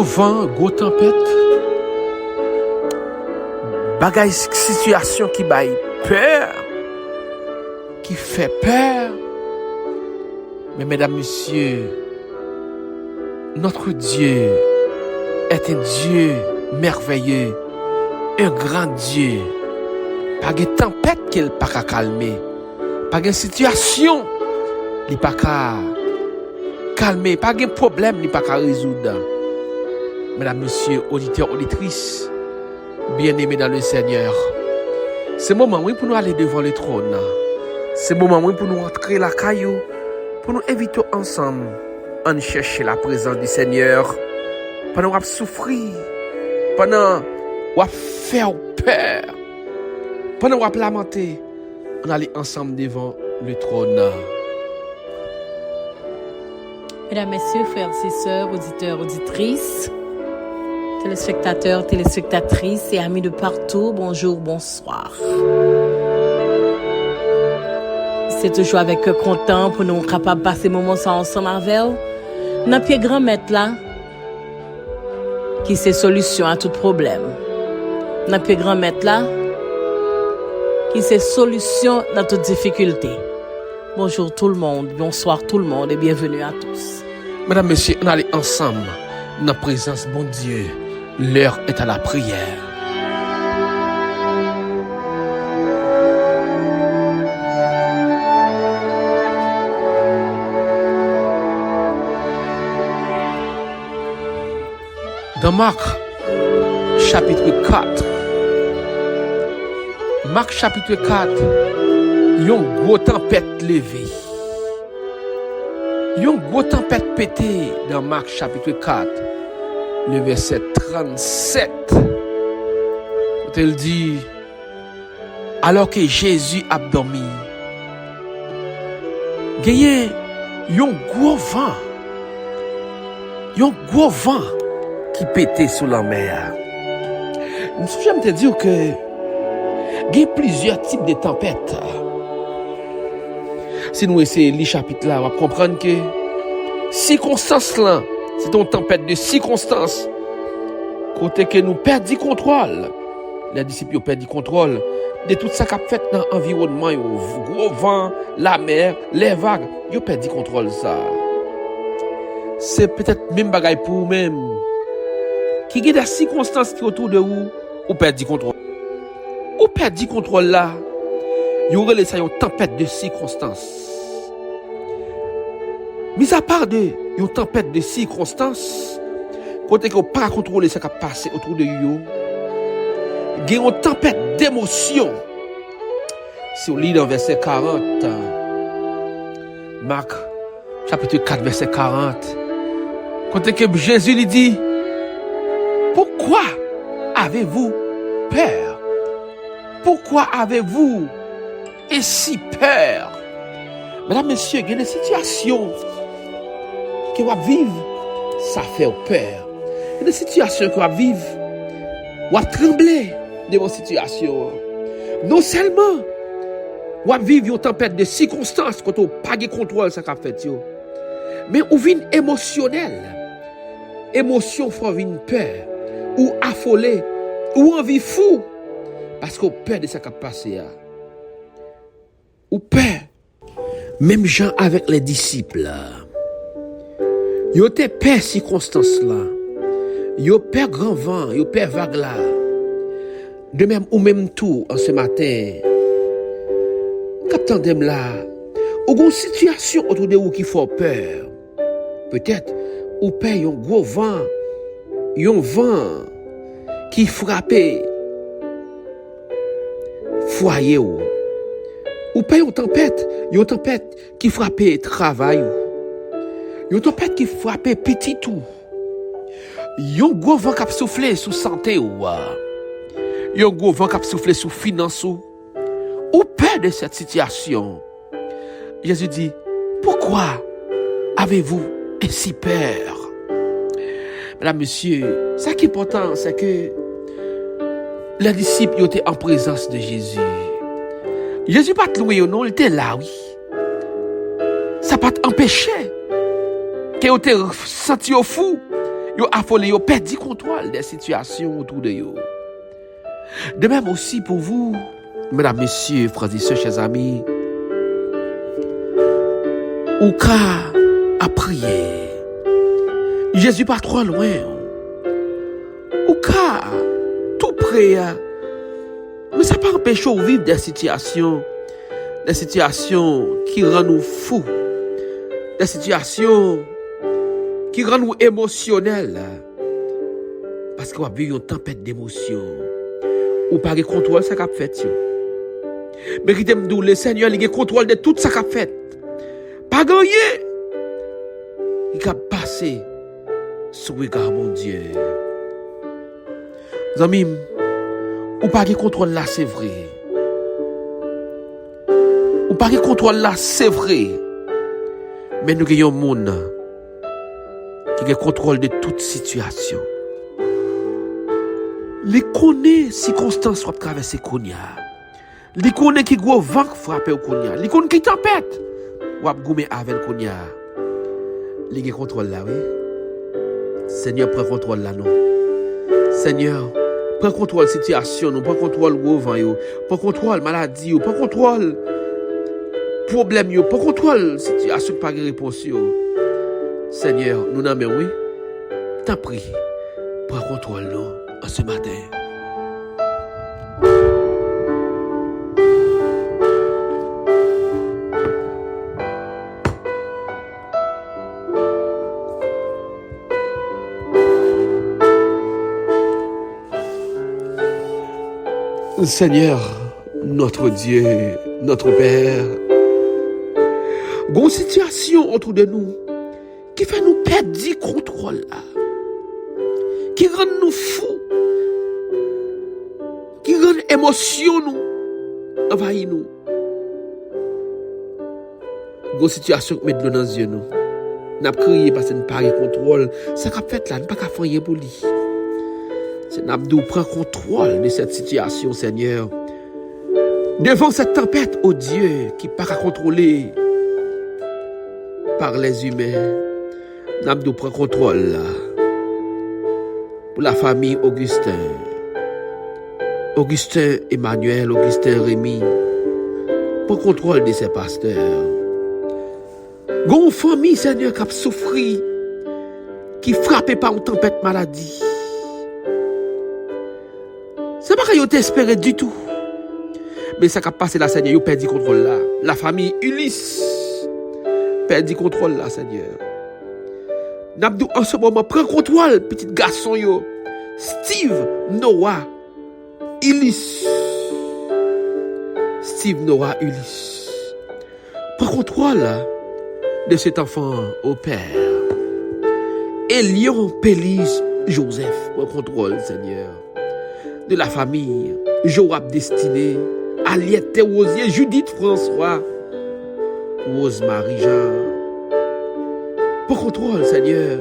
Gros vent, gros tempête. Bagay situation qui baille peur. Qui fait peur. Mais mesdames, messieurs, notre Dieu est un Dieu merveilleux. Un grand Dieu. Pas de tempête qu'il pas qu'à calmer. Pas de situation il pas qu'à calmer. Pas de problème il pas qu'à résoudre. Mesdames, messieurs, auditeurs, auditrices, bien-aimés dans le Seigneur, c'est le moment oui, pour nous aller devant le trône. C'est le moment oui, pour nous entrer la caillou, pour nous inviter ensemble à chercher la présence du Seigneur. Pendant qu'on souffrir, pendant qu'on faire peur, pendant qu'on lamenter, on aller ensemble devant le trône. Mesdames, messieurs, frères et sœurs, auditeurs, auditrices, téléspectateurs, téléspectatrices et amis de partout, bonjour, bonsoir. C'est toujours avec content pour nous capables de passer moments ensemble avec vous. Notre pied grand maître là, qui c'est solution à tout problème. Notre pied grand maître là, qui c'est solution dans toute difficulté. Bonjour tout le monde, bonsoir tout le monde et bienvenue à tous. Mesdames, messieurs, on allait ensemble dans la présence de bon Dieu. L'heure est à la prière. Dans Marc, chapitre 4, Marc, chapitre 4, il y a une grosse tempête levée. Il y a une grosse tempête pétée dans Marc, chapitre 4. Le verset 37, quand il dit, alors que Jésus a dormi, il y a un gros vent qui pétait sous la mer. J'aime te dire que il y a plusieurs types de tempêtes. Si nous essayons les chapitres là, on va comprendre que circonstances là, c'est une tempête de circonstances. Côté que nous perdons contrôle. Les disciples perdent contrôle de tout ça qu'a fait dans l'environnement. Le gros vent, la mer, les vagues. Ils perdent contrôle ça. C'est peut-être même bagaille pour vous-même. Qui y a des circonstances qui autour de vous, vous perdez contrôle. Vous perdez contrôle là. Il y aurait laissé une tempête de circonstances. Mis à part de une tempête de circonstances, côté que vous pas contrôler ce qui a passé autour de vous, il y a une tempête d'émotions. Si on lit dans verset 40, Marc, chapitre 4, verset 40, côté que Jésus lui dit, pourquoi avez-vous peur? Pourquoi avez-vous et si peur? Mesdames, messieurs, il y a des situations que vous vivre, ça fait peur. Il y a des situations que vous vivre, vous trembler devant cette situation. Non seulement vous vivre une tempête de circonstances quand vous n'avez pas de contrôle ça qu'a fait, mais vous vivez émotionnel. Émotion faut vivre peur, ou affolé, ou envie fou, parce que vous peur de ça qui a passé. Ou peur. Même gens avec les disciples. Ils ont peur circonstances là. Ils ont peur grand vent, ils ont peur vague là. De même ou même tout en ce matin. Captain là, ou une situation autour de vous qui fait peur. Peut-être ou peur un gros vent, un vent qui frappe foyer ou. Ou pas une tempête qui frappe travail. Une tempête qui frappe petit tout. Un gros vent qui a soufflé sous santé ou. Un gros vent qui a soufflé sous finance ou. Ou peur de cette situation. Jésus dit, pourquoi avez-vous si peur? Mesdames, messieurs, ce qui est important, c'est que les disciples étaient en présence de Jésus. Jésus pas te louer, non, il était là, oui. Ça pas t'empêcher que vous te senti au fou. Yo affolé, yo perdu contrôle des situations autour de yo. De même aussi pour vous, mesdames, messieurs, frères et sœurs, chers amis, ou qu'à à prier. Jésus pas trop loin. Ou qu'à tout près. Mais ça pas empêcher de vivre des situations qui rendent nous fous, des situations qui rendent nous émotionnels, parce qu'on va vivre une tempête d'émotions, ou pas de contrôle ça qu'a fait. Mais qui t'aime d'où le Seigneur il a contrôle de tout ça qu'a fait. Pas gagné, il a passé sous le regard mon Dieu. Amis, ou pas de contrôle là c'est vrai. Ou pas de contrôle là c'est vrai. Mais nous avons un monde qui a contrôle de toute situation. Les connaît circonstances soit traverser Konya. Les connaît qui gros vent frapper au Konya. Les connaît qui tempête. Ou ap goumer avec Konya. Les gars contrôle là oui. Seigneur prend contrôle là non. Seigneur prend contrôle situation, nous prend contrôle gros vent yo, prend contrôle maladie yo, prend contrôle problème yo, prend contrôle situation pas de réponse yo. Seigneur, nous n'en oui. T'en prie. Prends contrôle nous en ce matin. Seigneur, notre Dieu, notre Père, une situation autour de nous qui fait nous perdre du contrôle, qui rend nous fous, qui rend émotion nous, envahit nous. Une situation qui met de l'eau dans les yeux nous. Nous avons crié parce que nous n'avons pas de contrôle. Ça qu'a fait là, nous n'avons pas faire pour lui. C'est Nabdou prend contrôle de cette situation, Seigneur. Devant cette tempête, oh Dieu, qui n'est pas contrôler par les humains, Nabdou prend contrôle là. Pour la famille Augustin Emmanuel, Augustin Rémy, prend contrôle de ses pasteurs. Gon famille, Seigneur, qui a souffert, qui frappé par une tempête maladie. C'est pas que vous t'espérez du tout. Mais ça qui a passé là, Seigneur, vous perdez contrôle là. La famille Ulysse perdit contrôle là, Seigneur. Nabdou, en ce moment, prend contrôle, petit garçon, yo. Steve Noah Ulysse. Steve Noah Ulysse. Prend contrôle de cet enfant au Père. Elion Pélis Joseph, prend contrôle, Seigneur. De la famille, Joab Destiné, Aliette Théosier, Judith François, Rose-Marie Jean. Pour contrôle, Seigneur,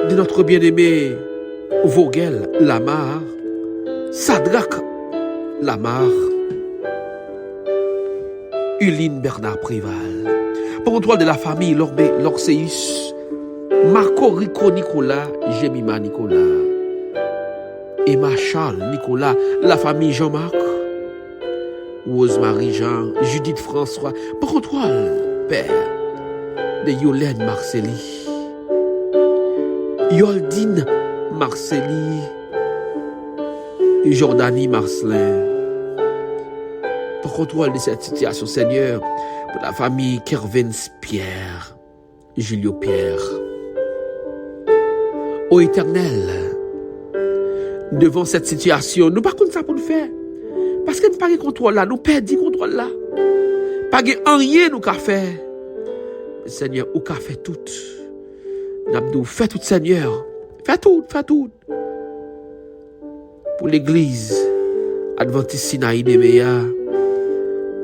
de notre bien-aimé Vogel Lamar, Sadrak Lamar, Uline Bernard Préval. Pour contrôle de la famille Lorseus, Marco Rico Nicolas, Jemima Nicolas. Emma Charles, Nicolas, la famille Jean-Marc, Rose-Marie Jean, Judith François, pour contrôle, Père, de Yolène Marceli, Yoldine Marceli, et Jordanie Marcelin, pour contrôle de cette situation, Seigneur, pour la famille Kervins Pierre, Julio Pierre, ô Éternel, devant cette situation, nous pas contre ça pour nous faire. Parce que nous pas de contrôle là, nous perdons contrôle là. Pas de rien nous qu'a fait. Seigneur, ou qu'a fait tout. N'abdou, fais tout, Seigneur. Fais tout. Pour l'église Adventiste Sinaï de Meya,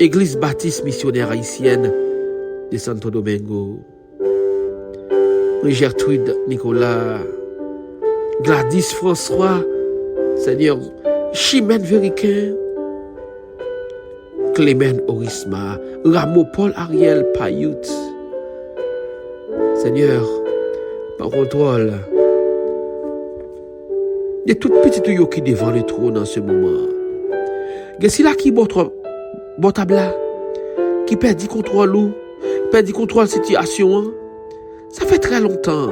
église baptiste missionnaire haïtienne de Santo Domingo. Gertrude Nicolas, Gladys François, Seigneur, Chimène Véricain, Clément Orisma, Rameau Paul Ariel Payout. Seigneur, Par contrôle. Il y a tout petit tuyau qui devant le trône en ce moment. Il y a si là qui bon table là, qui perd contrôle ou, perd contrôle situation. Ça fait très longtemps.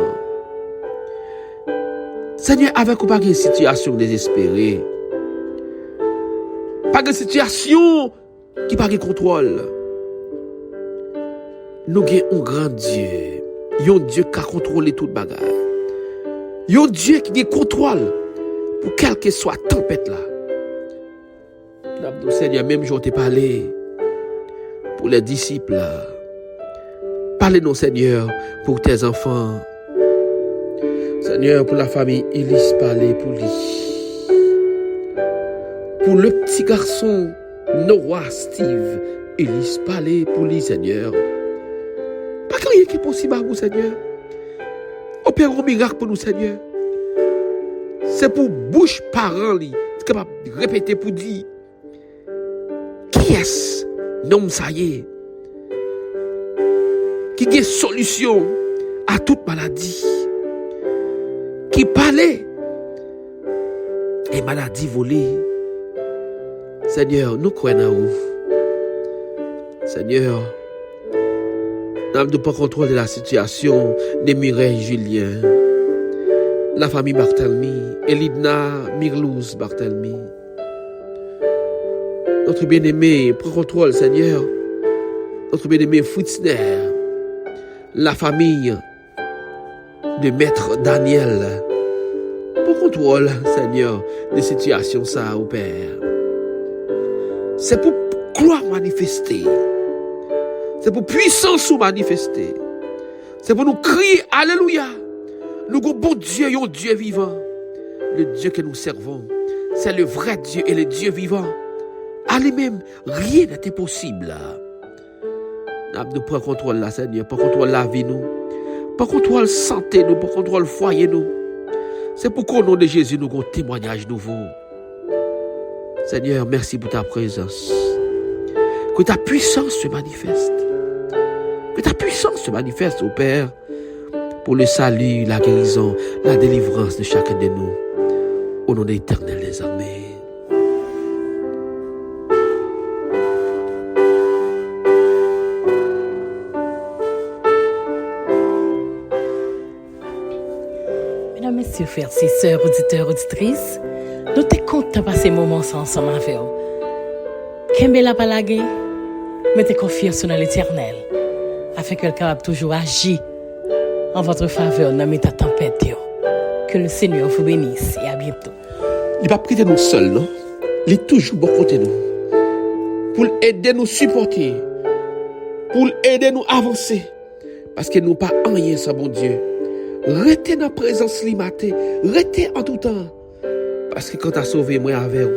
Seigneur, avec ou pas une situation désespérée. Pas de situation qui pas de contrôle. Nous avons un grand Dieu. Un Dieu qui a contrôlé toute bagarre. Un Dieu qui a contrôle pour quelle que soit la tempête là. Nous, Seigneur, même je t'ai parlé pour les disciples là. Parlez-nous, Seigneur, pour tes enfants. Seigneur, pour la famille, Élise, parlez pour lui. Pour le petit garçon, Noah, Steve, Élise, parlez pour lui, Seigneur. Pas rien qui est possible à vous, Seigneur. Opère un miracle pour nous, Seigneur. C'est pour bouche parent, lui. C'est capable de répéter pour dire. Qui est-ce? Non, ça y est. Qui a solution à toute maladie. Qui parlait et maladie volée. Seigneur, nous croyons en vous. Seigneur, nous n'avons pas contrôle de la situation de Mireille Julien, la famille Barthelmy, Elidna Mirlouz Barthelmy. Notre bien-aimé, prends contrôle, Seigneur. Notre bien-aimé Fritzner, la famille de Maître Daniel. Prends contrôle, Seigneur, des situations ça, au Père. C'est pour gloire manifester. C'est pour puissance manifester. C'est pour nous crier Alléluia. Nous avons bon Dieu, un Dieu vivant. Le Dieu que nous servons, c'est le vrai Dieu et le Dieu vivant. À lui-même, rien n'était possible. Nous prenons contrôle là, Seigneur. Prends contrôle la vie, nous. Prends contrôle santé, nous. Prends contrôle foyer, nous. C'est pourquoi au nom de Jésus, nous avons un témoignage nouveau. Seigneur, merci pour ta présence. Que ta puissance se manifeste. Que ta puissance se manifeste, au Père, pour le salut, la guérison, la délivrance de chacun de nous. Au nom de l'Éternel des armées. Mesdames, Messieurs, frères et sœurs, auditeurs, auditrices, nous sommes contents de passer moments ensemble avec vous. Kembe la palagé, mettez confiance dans l'Éternel, afin qu'elle capable toujours agir en votre faveur dans la tempête. Que le Seigneur vous bénisse et à bientôt. Il ne va pas quitter nous seuls, non? Il est toujours bon côté nous. Pour aider nous supporter. Pour aider nous avancer. Parce que nous pas rien sans bon Dieu. Restez dans la présence limitée. Restez en tout temps. Parce que quand tu as sauvé moi avec vous,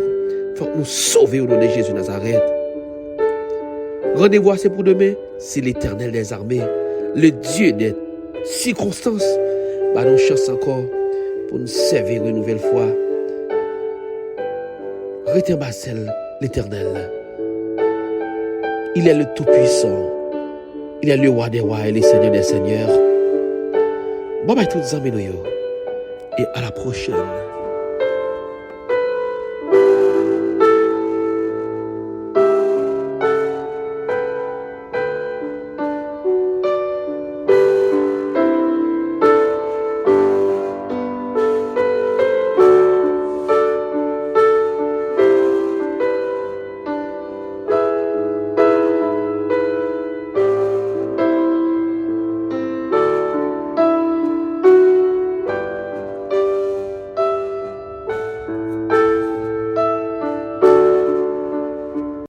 il faut que nous sauvions au nom de Jésus Nazareth. Rendez-vous, c'est pour demain. C'est l'Éternel des armées. Le Dieu des circonstances. Bah, nous chance encore pour nous servir une nouvelle fois. Retiens Basel, l'Éternel. Il est le Tout-Puissant. Il est le Roi des Rois et le Seigneur des Seigneurs. Bon, bah, tous les amis, et à la prochaine.